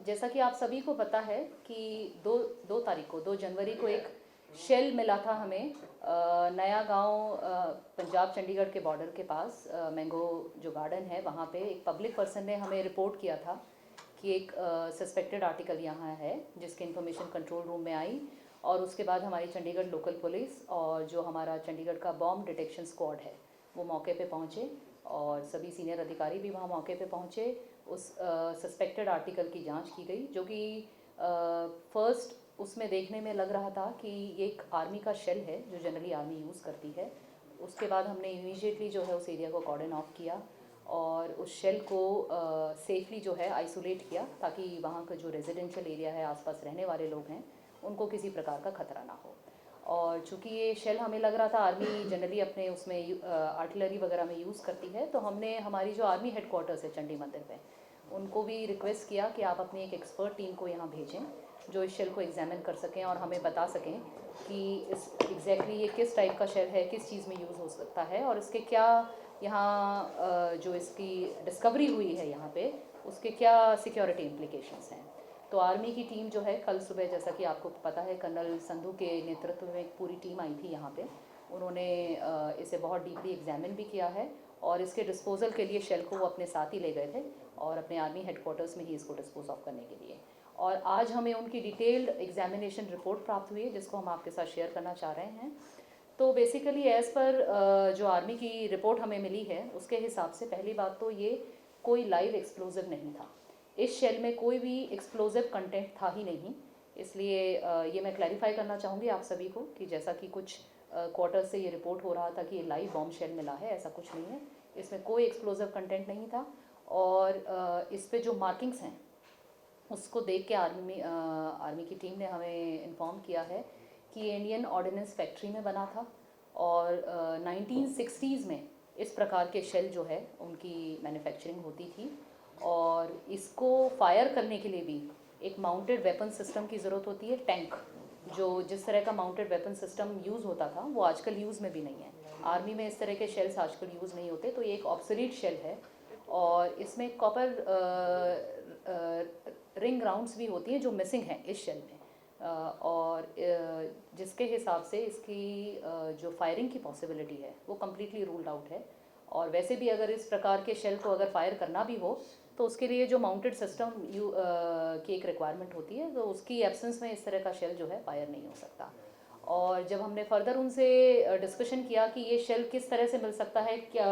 जैसा कि आप सभी को पता है कि दो तारीख को 2 जनवरी को एक शेल मिला था हमें नया गांव पंजाब चंडीगढ़ के बॉर्डर के पास मैंगो जो गार्डन है वहाँ पे एक पब्लिक पर्सन ने हमें रिपोर्ट किया था कि एक सस्पेक्टेड आर्टिकल यहाँ है, जिसकी इन्फॉर्मेशन कंट्रोल रूम में आई। और उसके बाद हमारी चंडीगढ़ लोकल पुलिस और जो हमारा चंडीगढ़ का बॉम्ब डिटेक्शन स्क्वाड है वो मौके पे पहुँचे और सभी सीनियर अधिकारी भी वहाँ मौके पे पहुँचे। उस सस्पेक्टेड आर्टिकल की जांच की गई, जो कि फर्स्ट उसमें देखने में लग रहा था कि ये एक आर्मी का शेल है जो जनरली आर्मी यूज़ करती है। उसके बाद हमने इमीडिएटली जो है उस एरिया को कॉर्डन ऑफ किया और उस शेल को सेफली जो है आइसोलेट किया, ताकि वहाँ का जो रेजिडेंशियल एरिया है, आसपास रहने वाले लोग हैं, उनको किसी प्रकार का खतरा ना हो। और चूँकि ये शेल हमें लग रहा था आर्मी जनरली अपने उसमें आर्टिलरी वगैरह में यूज़ करती है, तो हमने हमारी जो आर्मी हेडक्वार्टर्स है चंडी मंदिर पे, उनको भी रिक्वेस्ट किया कि आप अपनी एक एक्सपर्ट टीम को यहाँ भेजें जो इस शेल को एग्जामिन कर सकें और हमें बता सकें कि इस एग्जैक्टली ये किस टाइप का शेल है, किस चीज़ में यूज़ हो सकता है और इसके क्या यहाँ जो इसकी डिस्कवरी हुई है यहाँ पे उसके क्या सिक्योरिटी इम्प्लीकेशंस हैं। तो आर्मी की टीम जो है कल सुबह, जैसा कि आपको पता है, कर्नल संधू के नेतृत्व में एक पूरी टीम आई थी यहाँ पे। उन्होंने इसे बहुत डीपली एग्जामिन भी किया है और इसके डिस्पोजल के लिए शेल को वो अपने साथ ही ले गए थे और अपने आर्मी हेडक्वार्टर्स में ही इसको डिस्पोज ऑफ करने के लिए। और आज हमें उनकी डिटेल्ड एग्जामिनेशन रिपोर्ट प्राप्त हुई है जिसको हम आपके साथ शेयर करना चाह रहे हैं। तो बेसिकली एज़ पर जो आर्मी की रिपोर्ट हमें मिली है उसके हिसाब से पहली बात तो ये कोई लाइव एक्सप्लोजिव नहीं था। इस शेल में कोई भी एक्सप्लोजिव कंटेंट था ही नहीं। इसलिए ये मैं क्लैरिफाई करना चाहूँगी आप सभी को कि जैसा कि कुछ क्वार्टर से ये रिपोर्ट हो रहा था कि ये लाइव बॉम्ब शेल मिला है, ऐसा कुछ नहीं है। इसमें कोई एक्सप्लोजिव कंटेंट नहीं था। और इस पे जो मार्किंग्स हैं उसको देख के आर्मी की टीम ने हमें इन्फॉर्म किया है कि इंडियन ऑर्डिनेंस फैक्ट्री में बना था और 1960s में इस प्रकार के शेल जो है उनकी मैन्युफैक्चरिंग होती थी। और इसको फायर करने के लिए भी एक माउंटेड वेपन सिस्टम की ज़रूरत होती है। टैंक जो जिस तरह का माउंटेड वेपन सिस्टम यूज़ होता था वो आजकल यूज़ में भी नहीं है। आर्मी में इस तरह के शेल्स आजकल यूज़ नहीं होते, तो ये एक ऑब्सोलीट शेल है। और इसमें कॉपर रिंग राउंड्स भी होती हैं जो मिसिंग हैं इस शेल में। और जिसके हिसाब से इसकी जो फायरिंग की पॉसिबिलिटी है वो कम्प्लीटली रूल्ड आउट है। और वैसे भी अगर इस प्रकार के शेल को अगर फायर करना भी हो तो उसके लिए जो माउंटेड सिस्टम की एक रिक्वायरमेंट होती है, तो उसकी एब्सेंस में इस तरह का शेल जो है फायर नहीं हो सकता। और जब हमने फर्दर उनसे डिस्कशन किया कि ये शेल किस तरह से मिल सकता है, क्या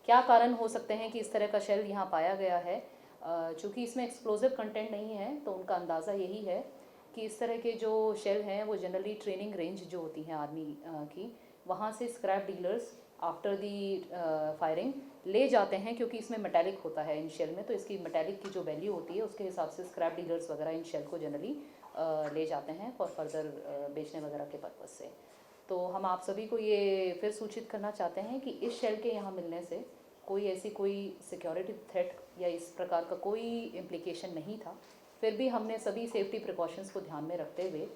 क्या कारण हो सकते हैं कि इस तरह का शेल यहाँ पाया गया है, चूँकि इसमें एक्सप्लोजिव कंटेंट नहीं है, तो उनका अंदाज़ा यही है कि इस तरह के जो शेल हैं वो जनरली ट्रेनिंग रेंज जो होती हैं आर्मी की, वहाँ से scrap dealers after the firing ले जाते हैं, क्योंकि इसमें मेटालिक होता है इन शेल में, तो इसकी मेटालिक की जो वैल्यू होती है उसके हिसाब से स्क्रैप डीलर्स वगैरह इन शेल को जनरली ले जाते हैं फॉर फर्दर बेचने वगैरह के पर्पज़ से। तो हम आप सभी को ये फिर सूचित करना चाहते हैं कि इस शेल के यहाँ मिलने से कोई सिक्योरिटी थ्रेट या इस प्रकार का कोई इम्प्लीकेशन नहीं था। फिर भी हमने सभी सेफ्टी प्रिकॉशंस को ध्यान में रखते हुए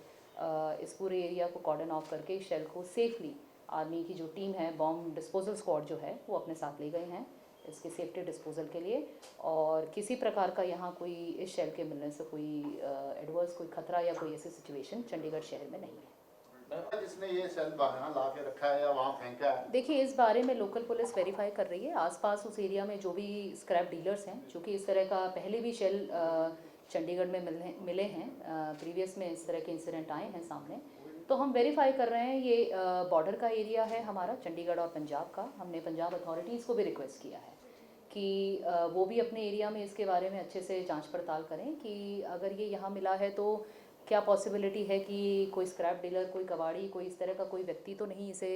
इस पूरे एरिया को कॉर्डन ऑफ करके इस शेल को सेफली आर्मी की जो टीम है, बॉम्ब डिस्पोजल स्क्वाड जो है, वो अपने साथ ले गए हैं इसके सेफ्टी डिस्पोजल के लिए। और किसी प्रकार का यहाँ कोई इस शेल के मिलने से कोई एडवर्स कोई खतरा या कोई ऐसी सिचुएशन चंडीगढ़ शहर में नहीं है। जिसने ये सेल वहाँ ला के रखा है या वहाँ फेंका है? देखिए, इस बारे में लोकल पुलिस वेरीफाई कर रही है। आसपास उस एरिया में जो भी स्क्रैप डीलर्स हैं, चूँकि इस तरह का पहले भी शेल चंडीगढ़ में मिले हैं, प्रीवियस में इस तरह के इंसिडेंट आए हैं सामने, तो हम वेरीफाई कर रहे हैं। ये बॉर्डर का एरिया है हमारा चंडीगढ़ और पंजाब का। हमने पंजाब अथॉरिटीज़ को भी रिक्वेस्ट किया है कि वो भी अपने एरिया में इसके बारे में अच्छे से जांच पड़ताल करें कि अगर ये यहाँ मिला है तो क्या पॉसिबिलिटी है कि कोई स्क्रैप डीलर, कोई कबाड़ी, कोई इस तरह का कोई व्यक्ति तो नहीं इसे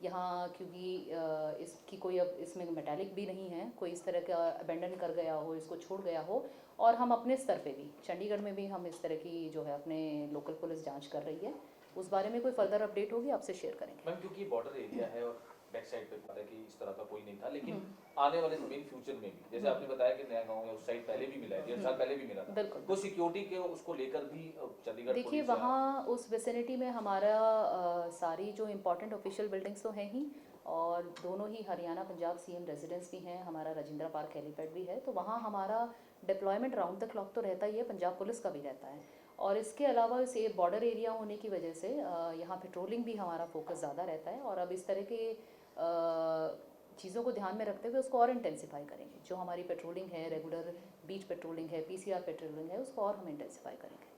यहाँ, क्योंकि इसकी कोई अब इसमें मेटालिक भी नहीं है, कोई इस तरह का अबेंडन कर गया हो, इसको छोड़ गया हो। और हम अपने स्तर पे भी चंडीगढ़ में भी हम इस तरह की जो है अपने लोकल पुलिस जांच कर रही है। उस बारे में कोई फर्दर अपडेट होगी आपसे शेयर करेंगे। मैम, क्योंकि बॉर्डर एरिया है और बैक साइड पे पता है कि इस तरह का कोई नहीं था, लेकिन आने वाले मेन फ्यूचर में भी, जैसे आपने बताया कि नया गांव है उस साइड पहले भी मिला है, 1.5 साल पहले भी मिला था, बिल्कुल। तो सिक्योरिटी के उसको लेकर भी चंडीगढ़ देखिए, पुलिस वहाँ उस विसिनिटी में हमारा सारी जो इम्पोर्टेंट ऑफिशियल बिल्डिंग्स तो हैं ही, और दोनों ही हरियाणा पंजाब सीएम रेजिडेंस भी हैं, हमारा राजेंद्र पार्क हेलीपैड भी है, तो वहाँ हमारा डिप्लॉयमेंट राउंड द क्लॉक तो रहता ही है, पंजाब पुलिस का भी रहता है। और इसके अलावा इस बॉर्डर एरिया होने की वजह से यहाँ पेट्रोलिंग भी हमारा फोकस ज़्यादा रहता है, और अब इस तरह के चीज़ों को ध्यान में रखते हुए उसको और इंटेंसिफाई करेंगे। जो हमारी पेट्रोलिंग है, रेगुलर बीच पेट्रोलिंग है, पीसीआर पेट्रोलिंग है, उसको और हम इंटेंसिफाई करेंगे।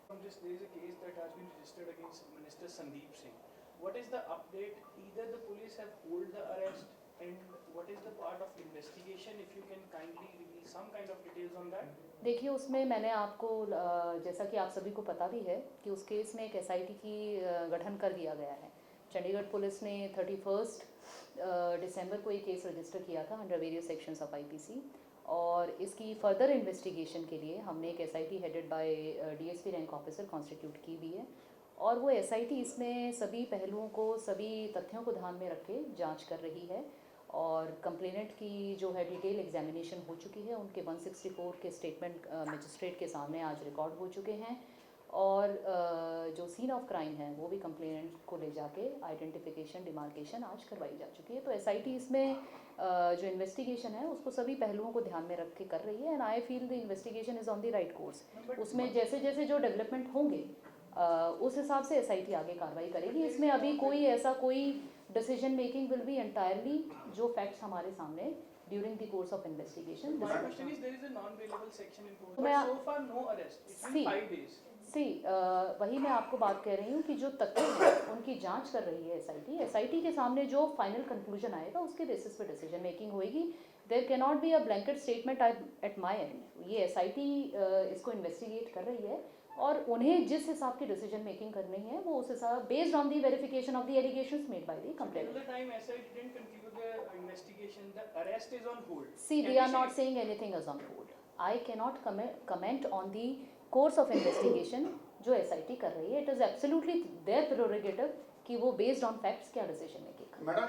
From this, there is a case that has been registered against Minister Sandeep Singh. What is the update? Either the police have pulled the arrest, and what is the part of investigation? If you can kindly reveal some kind of details on that. देखिए, उसमें मैंने आपको जैसा कि आप सभी को पता भी है कि उस केस में एक एसआईटी की गठन कर दिया गया है। चंडीगढ़ पुलिस ने 31 दिसंबर को ये केस रजिस्टर किया था under various sections of IPC, और इसकी फर्दर इन्वेस्टिगेशन के लिए हमने एक SIT headed by DSP rank officer constitute की भी है, और वो एसआईटी इसमें सभी पहलुओं को, सभी तथ्यों को ध्यान में रख के जाँच कर रही है। और कंप्लेनेंट की जो है डिटेल एग्जामिनेशन हो चुकी है, उनके 164 के स्टेटमेंट मजिस्ट्रेट के सामने आज रिकॉर्ड हो चुके हैं, और जो सीन ऑफ क्राइम है वो भी कंप्लेनेंट को ले जाके आइडेंटिफिकेशन, डिमार्केशन आज करवाई जा चुकी है। तो एसआईटी इसमें जो इन्वेस्टिगेशन है उसको सभी पहलुओं को ध्यान में रख के कर रही है, and I feel the investigation is on the right course. उसमें जैसे जैसे जो डेवलपमेंट होंगे उस हिसाब से एसआईटी आगे कार्रवाई करेगी। इसमें अभी कोई decision making will be entirely जो फैक्ट्स हमारे सामने during the course of investigation. My question is, there is a non-bailable section in court, मैं but so far no arrest. It's been 5 days. वही मैं आपको बात कह रही हूँ कि जो तथ्य हैं उनकी जांच कर रही है एसआईटी। एसआईटी के सामने जो फाइनल कंक्लूजन आएगा उसके बेसिस पे डिसीजन मेकिंग होएगी। There can not be a blanket statement at my end. ये एसआईटी इसको इन्वेस्टिगेट कर रही है, और उन्हें जिस हिसाब की डिसीजन मेकिंग करनी है वो उस हिसाब, based on the verification of the allegations made by the Till complainant. the time SIT didn't conclude the investigation, the arrest is on hold. See, Can we are say- not saying anything is on hold. I cannot comment on the course of investigation जो SIT कर रही है। It is absolutely their prerogative कि वो based on facts क्या decision making करें। Madam,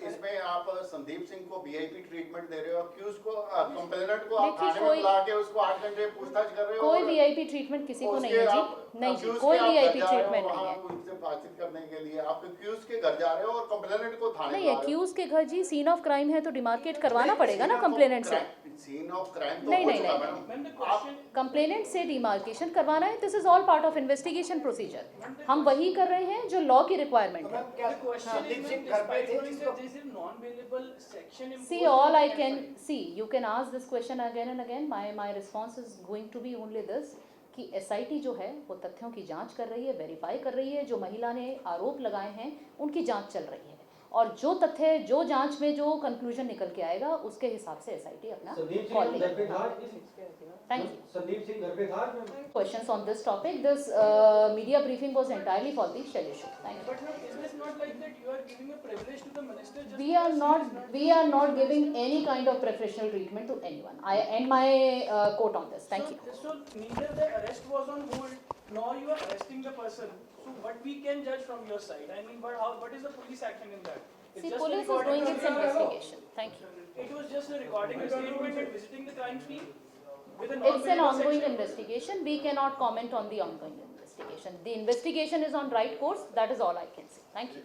इसमें आप संदीप सिंह को वीआईपी ट्रीटमेंट दे रहे हो, अक्यूज को, कंप्लेनेंट को आप देखिए, थाने में बुला के उसको 8 घंटे पूछताछ कर रहे हो। कोई वीआईपी ट्रीटमेंट किसी को नहीं है उसके जी, आप नहीं जी, accused कोई के आप वीआईपी घर जा रहे हो, ट्रीटमेंट नहीं वहाँ है। उनसे बातचीत करने के लिए आप एक्यूज के घर जा रहे हो और कंप्लेनेंट को थाने नहीं, बुला रहे हो। एक्यूज के घर जी सीन ऑफ क्राइम है तो डिमार्केट करवाना पड़ेगा ना कंप्लेनेंट से। सीन ऑफ क्राइम तो नहीं, हो नहीं, चुका नहीं, मैडम। Ma'am, the आप question, कंप्लेनेंट से डिमार्केशन करवाना है, this is all part of investigation procedure. हम वही कर रहे हैं जो लॉ की रिक्वायरमेंट है। the question is, ma'am, despite knowing that there is a non-bailable section in See, court, all I you can fight. see, you can ask this question again and again. My response is going to be only this कि SIT जो है वो तथ्यों की जांच कर रही है, वेरीफाई कर रही है। जो महिला ने आरोप लगाए हैं उनकी जांच चल रही है, और जो तथ्य, जो जांच में जो कंक्लूजन निकल के आएगा उसके हिसाब से एसआईटी अपना संदीप कॉल सिंह घर पे लेगी। था। Thank you. संदीप सिंह घर पे था। Questions on this topic. This media briefing was entirely for the Shell issue. Thank you. But ma'am, is this not like that you are giving a privilege to the minister just We because are not giving any kind of preferential treatment to anyone. I end my quote on this. Thank you. So neither the arrest was on hold, nor you are arresting the person. So what we can judge from your side? I mean, what is the police action in that? It's See, just a police is recording doing of its the- investigation. Thank you. It was just a recording of statement and visiting the crime scene with a It's an non-bailable ongoing section. investigation. We cannot comment on the ongoing investigation. The investigation is on right course. That is all I can say. Thank you.